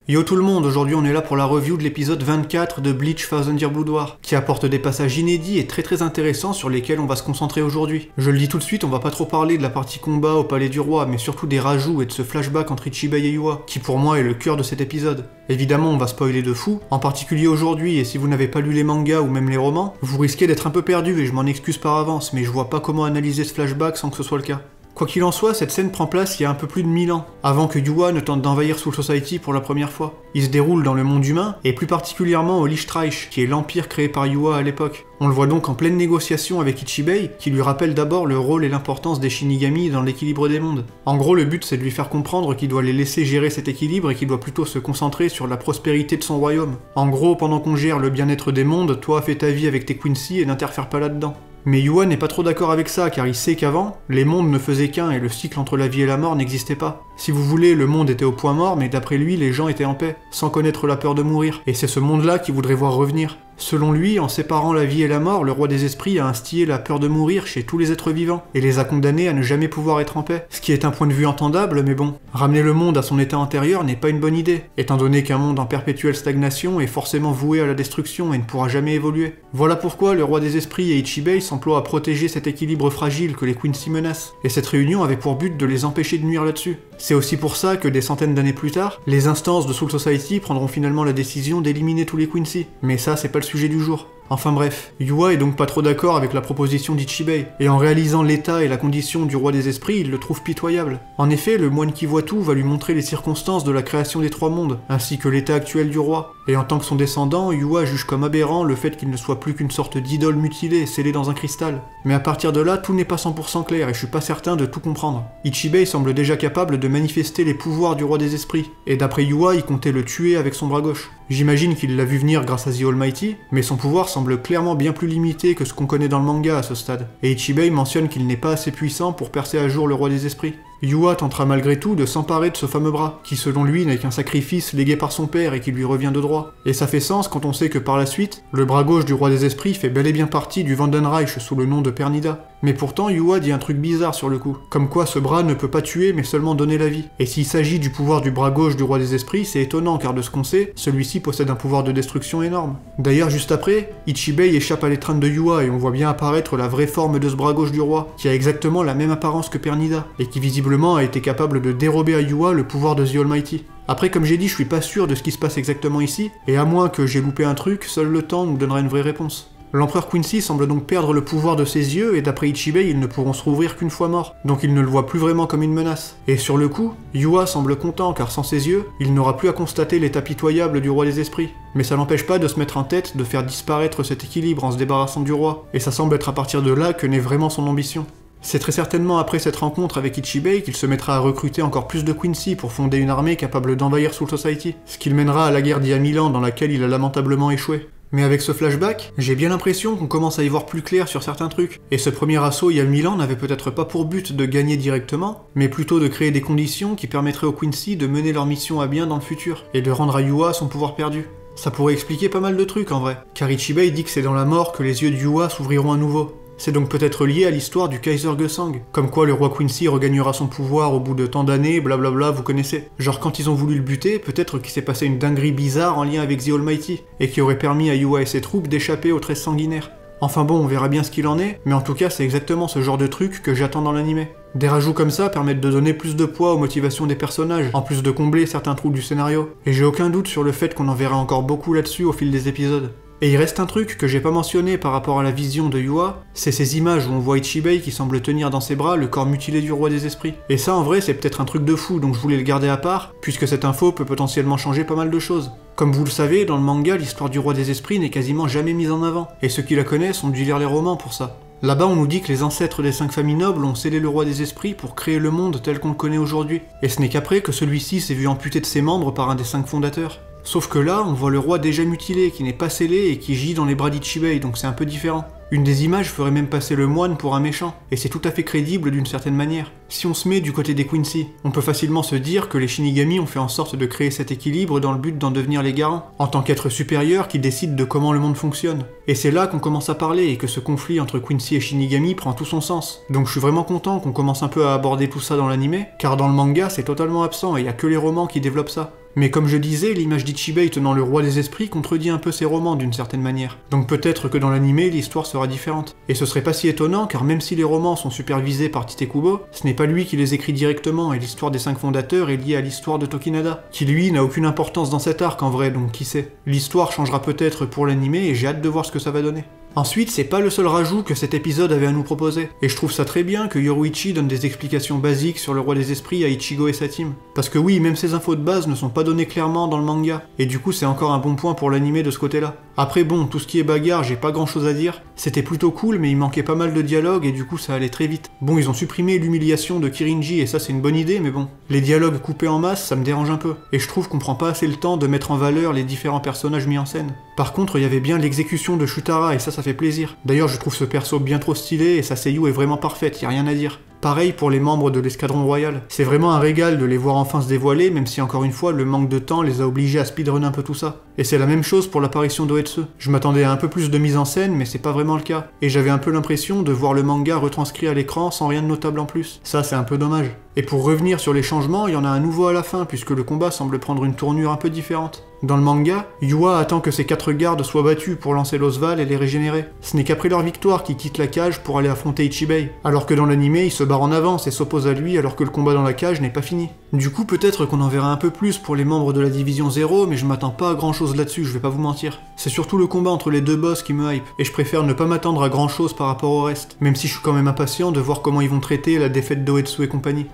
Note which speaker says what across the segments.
Speaker 1: Yo tout le monde, aujourd'hui on est là pour la review de l'épisode 24 de Bleach Thousand Year Blood War, qui apporte des passages inédits et très intéressants sur lesquels on va se concentrer aujourd'hui. Je le dis tout de suite, on va pas trop parler de la partie combat au palais du roi, mais surtout des rajouts et de ce flashback entre Ichibei et Yua, qui pour moi est le cœur de cet épisode. Évidemment on va spoiler de fou, en particulier aujourd'hui, et si vous n'avez pas lu les mangas ou même les romans, vous risquez d'être un peu perdu et je m'en excuse par avance, mais je vois pas comment analyser ce flashback sans que ce soit le cas. Quoi qu'il en soit, cette scène prend place il y a un peu plus de 1000 ans, avant que Yua ne tente d'envahir Soul Society pour la première fois. Il se déroule dans le monde humain, et plus particulièrement au Lichtreich, qui est l'empire créé par Yua à l'époque. On le voit donc en pleine négociation avec Ichibei, qui lui rappelle d'abord le rôle et l'importance des Shinigami dans l'équilibre des mondes. En gros, le but c'est de lui faire comprendre qu'il doit les laisser gérer cet équilibre et qu'il doit plutôt se concentrer sur la prospérité de son royaume. En gros, pendant qu'on gère le bien-être des mondes, toi fais ta vie avec tes Quincy et n'interfère pas là-dedans. Mais Yua n'est pas trop d'accord avec ça, car il sait qu'avant, les mondes ne faisaient qu'un et le cycle entre la vie et la mort n'existait pas. Si vous voulez, le monde était au point mort, mais d'après lui, les gens étaient en paix, sans connaître la peur de mourir. Et c'est ce monde-là qu'il voudrait voir revenir. Selon lui, en séparant la vie et la mort, le roi des esprits a instillé la peur de mourir chez tous les êtres vivants, et les a condamnés à ne jamais pouvoir être en paix. Ce qui est un point de vue entendable, mais bon. Ramener le monde à son état antérieur n'est pas une bonne idée, étant donné qu'un monde en perpétuelle stagnation est forcément voué à la destruction et ne pourra jamais évoluer. Voilà pourquoi le roi des esprits et Ichibei s'emploient à protéger cet équilibre fragile que les Quincy menacent, et cette réunion avait pour but de les empêcher de nuire là-dessus. C'est aussi pour ça que des centaines d'années plus tard, les instances de Soul Society prendront finalement la décision d'éliminer tous les Quincy. Mais ça, c'est pas le sujet du jour. Enfin bref, Yua est donc pas trop d'accord avec la proposition d'Ichibei, et en réalisant l'état et la condition du roi des esprits, il le trouve pitoyable. En effet, le moine qui voit tout va lui montrer les circonstances de la création des trois mondes, ainsi que l'état actuel du roi. Et en tant que son descendant, Yua juge comme aberrant le fait qu'il ne soit plus qu'une sorte d'idole mutilée scellée dans un cristal. Mais à partir de là, tout n'est pas 100% clair et je suis pas certain de tout comprendre. Ichibei semble déjà capable de manifester les pouvoirs du roi des esprits, et d'après Yua, il comptait le tuer avec son bras gauche. J'imagine qu'il l'a vu venir grâce à The Almighty, mais son pouvoir semble clairement bien plus limité que ce qu'on connaît dans le manga à ce stade, et Ichibei mentionne qu'il n'est pas assez puissant pour percer à jour le roi des esprits. Yua tentera malgré tout de s'emparer de ce fameux bras, qui selon lui n'est qu'un sacrifice légué par son père et qui lui revient de droit. Et ça fait sens quand on sait que par la suite, le bras gauche du roi des esprits fait bel et bien partie du Vandenreich sous le nom de Pernida. Mais pourtant, Yua dit un truc bizarre sur le coup, comme quoi ce bras ne peut pas tuer mais seulement donner la vie. Et s'il s'agit du pouvoir du bras gauche du roi des esprits, c'est étonnant car de ce qu'on sait, celui-ci possède un pouvoir de destruction énorme. D'ailleurs, juste après, Ichibei échappe à l'étreinte de Yua et on voit bien apparaître la vraie forme de ce bras gauche du roi, qui a exactement la même apparence que Pernida, et qui visiblement a été capable de dérober à Yua le pouvoir de The Almighty. Après, comme j'ai dit, je suis pas sûr de ce qui se passe exactement ici, et à moins que j'ai loupé un truc, seul le temps nous donnera une vraie réponse. L'empereur Quincy semble donc perdre le pouvoir de ses yeux, et d'après Ichibei, ils ne pourront se rouvrir qu'une fois morts, donc il ne le voit plus vraiment comme une menace. Et sur le coup, Yua semble content, car sans ses yeux, il n'aura plus à constater l'état pitoyable du roi des esprits. Mais ça n'empêche pas de se mettre en tête de faire disparaître cet équilibre en se débarrassant du roi, et ça semble être à partir de là que naît vraiment son ambition. C'est très certainement après cette rencontre avec Ichibei qu'il se mettra à recruter encore plus de Quincy pour fonder une armée capable d'envahir Soul Society, ce qui le mènera à la guerre d'il y a 1000 ans dans laquelle il a lamentablement échoué. Mais avec ce flashback, j'ai bien l'impression qu'on commence à y voir plus clair sur certains trucs, et ce premier assaut il y a 1000 ans n'avait peut-être pas pour but de gagner directement, mais plutôt de créer des conditions qui permettraient aux Quincy de mener leur mission à bien dans le futur, et de rendre à Yua son pouvoir perdu. Ça pourrait expliquer pas mal de trucs en vrai, car Ichibei dit que c'est dans la mort que les yeux de Yua s'ouvriront à nouveau. C'est donc peut-être lié à l'histoire du Kaiser Gesang, comme quoi le roi Quincy regagnera son pouvoir au bout de tant d'années, blablabla, vous connaissez. Genre quand ils ont voulu le buter, peut-être qu'il s'est passé une dinguerie bizarre en lien avec The Almighty, et qui aurait permis à Yua et ses troupes d'échapper aux 13 sanguinaires. Enfin bon, on verra bien ce qu'il en est, mais en tout cas c'est exactement ce genre de truc que j'attends dans l'anime. Des rajouts comme ça permettent de donner plus de poids aux motivations des personnages, en plus de combler certains trous du scénario, et j'ai aucun doute sur le fait qu'on en verra encore beaucoup là-dessus au fil des épisodes. Et il reste un truc que j'ai pas mentionné par rapport à la vision de Yua, c'est ces images où on voit Ichibei qui semble tenir dans ses bras le corps mutilé du roi des esprits. Et ça en vrai c'est peut-être un truc de fou donc je voulais le garder à part, puisque cette info peut potentiellement changer pas mal de choses. Comme vous le savez, dans le manga, l'histoire du roi des esprits n'est quasiment jamais mise en avant, et ceux qui la connaissent ont dû lire les romans pour ça. Là-bas on nous dit que les ancêtres des 5 familles nobles ont scellé le roi des esprits pour créer le monde tel qu'on le connaît aujourd'hui, et ce n'est qu'après que celui-ci s'est vu amputé de ses membres par un des 5 fondateurs. Sauf que là, on voit le roi déjà mutilé, qui n'est pas scellé et qui gît dans les bras d'Ichibei, donc c'est un peu différent. Une des images ferait même passer le moine pour un méchant, et c'est tout à fait crédible d'une certaine manière. Si on se met du côté des Quincy, on peut facilement se dire que les Shinigami ont fait en sorte de créer cet équilibre dans le but d'en devenir les garants, en tant qu'être supérieur qui décide de comment le monde fonctionne. Et c'est là qu'on commence à parler et que ce conflit entre Quincy et Shinigami prend tout son sens. Donc je suis vraiment content qu'on commence un peu à aborder tout ça dans l'anime, car dans le manga c'est totalement absent et il y a que les romans qui développent ça. Mais comme je disais, l'image d'Ichibei tenant le roi des esprits contredit un peu ses romans d'une certaine manière. Donc peut-être que dans l'anime, l'histoire sera différente. Et ce serait pas si étonnant, car même si les romans sont supervisés par Tite Kubo, ce n'est pas lui qui les écrit directement, et l'histoire des 5 fondateurs est liée à l'histoire de Tokinada, qui lui n'a aucune importance dans cet arc en vrai, donc qui sait. L'histoire changera peut-être pour l'anime, et j'ai hâte de voir ce que ça va donner. Ensuite, c'est pas le seul rajout que cet épisode avait à nous proposer, et je trouve ça très bien que Yoruichi donne des explications basiques sur le roi des esprits à Ichigo et sa team. Parce que oui, même ces infos de base ne sont pas données clairement dans le manga, et du coup c'est encore un bon point pour l'anime de ce côté-là. Après bon, tout ce qui est bagarre, j'ai pas grand chose à dire, c'était plutôt cool mais il manquait pas mal de dialogue et du coup ça allait très vite. Bon, ils ont supprimé l'humiliation de Kirinji et ça c'est une bonne idée, mais bon, les dialogues coupés en masse ça me dérange un peu, et je trouve qu'on prend pas assez le temps de mettre en valeur les différents personnages mis en scène. Par contre, il y avait bien l'exécution de Shutara et ça fait plaisir. D'ailleurs, je trouve ce perso bien trop stylé et sa seiyuu est vraiment parfaite, y a rien à dire. Pareil pour les membres de l'escadron royal. C'est vraiment un régal de les voir enfin se dévoiler, même si encore une fois, le manque de temps les a obligés à speedrun un peu tout ça. Et c'est la même chose pour l'apparition d'Oetsu. Je m'attendais à un peu plus de mise en scène, mais c'est pas vraiment le cas. Et j'avais un peu l'impression de voir le manga retranscrit à l'écran sans rien de notable en plus. Ça, c'est un peu dommage. Et pour revenir sur les changements, il y en a un nouveau à la fin, puisque le combat semble prendre une tournure un peu différente. Dans le manga, Yua attend que ses 4 gardes soient battus pour lancer l'Osval et les régénérer. Ce n'est qu'après leur victoire qu'ils quittent la cage pour aller affronter Ichibei, alors que dans l'anime, il se barre en avance et s'oppose à lui alors que le combat dans la cage n'est pas fini. Du coup, peut-être qu'on en verra un peu plus pour les membres de la division 0, mais je m'attends pas à grand chose là-dessus, je vais pas vous mentir. C'est surtout le combat entre les deux boss qui me hype, et je préfère ne pas m'attendre à grand chose par rapport au reste, même si je suis quand même impatient de voir comment ils vont traiter la défaite d'Oetsu et compagnie.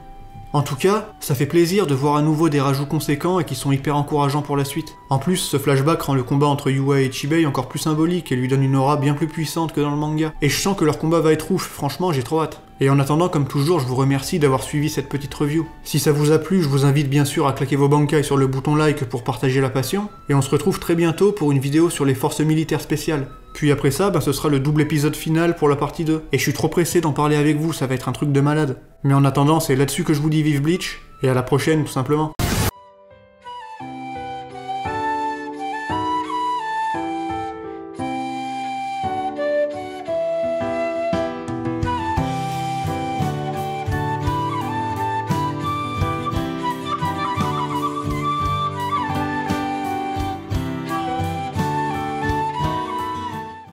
Speaker 1: En tout cas, ça fait plaisir de voir à nouveau des rajouts conséquents et qui sont hyper encourageants pour la suite. En plus, ce flashback rend le combat entre Yua et Ichibei encore plus symbolique et lui donne une aura bien plus puissante que dans le manga. Et je sens que leur combat va être ouf, franchement j'ai trop hâte. Et en attendant, comme toujours, je vous remercie d'avoir suivi cette petite review. Si ça vous a plu, je vous invite bien sûr à claquer vos bankai sur le bouton like pour partager la passion, et on se retrouve très bientôt pour une vidéo sur les forces militaires spéciales. Puis après ça, ce sera le double épisode final pour la partie 2. Et je suis trop pressé d'en parler avec vous, ça va être un truc de malade. Mais en attendant, c'est là-dessus que je vous dis vive Bleach, et à la prochaine tout simplement.